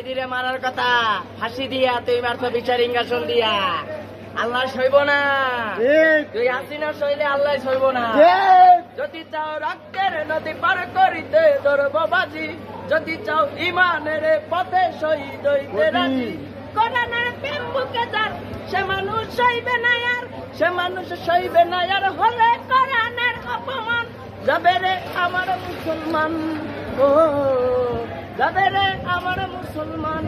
সাইদিরে মারার কথা ফাঁসি দিয়া তুই মারতো বিচার ইঙ্গাসন দিয়া। আল্লাহ সইব না, তুই হাসিনা সইলে আল্লাহ সইব না। যদি চাও রক্তের নদী পার করিতে ধরব বাজি, যদি চাও ইমানের পথে শহীদ হইতে রাজি। কোরআনের প্রেম বুকে যার সে মানুষ সইবে না আর, সে মানুষ সইবে না আর হলে কোরআনের অপমান। যাবে রে আমার মুসলমান, ও যাবে রে আমার মুসলমান।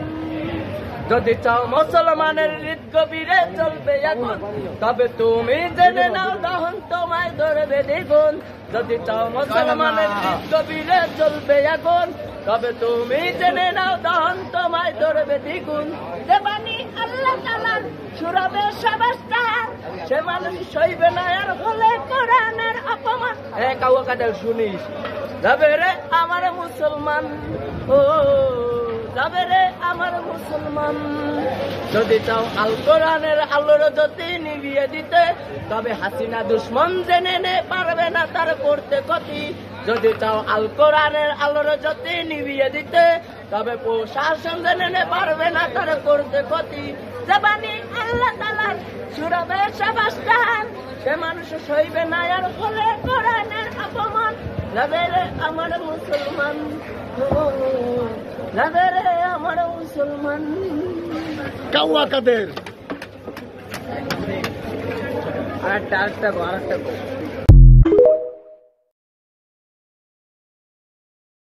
যদি চাও মুসলমানের হৃদ গভীরে চলবে এখন, তবে তুমি জেনে নাও দহন তোমায় ধরবে দ্বিগুণ। যদি চাও মুসলমানের হৃদ গভীরে চলবে এখন, তবে তুমি জেনে নাও দহন তোমায় ধরবে দ্বিগুণ। দেবানি আল্লাহ তাআলার সুরাবে সবাস্তার, সে মানুষ সইবে না আর হলে কোরআনের অপমান। কাউ কাদের শুনিস, যাবে রে আমার মুসলমান, ও যাবে রে আমার মুসলমান। যদি চাও আল কোরআনের আলোর জ্যোতি নিভিয়ে দিতে, তবে হাসিনা দুশ্মন জেনে নে পারবে না তার করতে ক্ষতি। যদি চাও আল কোরআনের আলোর জ্যোতি নিভিয়ে দিতে, তবে প্রশাসন জেনে নে পারবে না তার করতে ক্ষতি। জবানি আল্লাহ তাআলার সুরাবে সবাস্তার, সে মানুষ সইবে না আর হলে কোরআনের অপমান। যাবে রে আমার মুসলমান, যাবে রে আমার মুসলমান। কাউয়া কাদের আরেকটা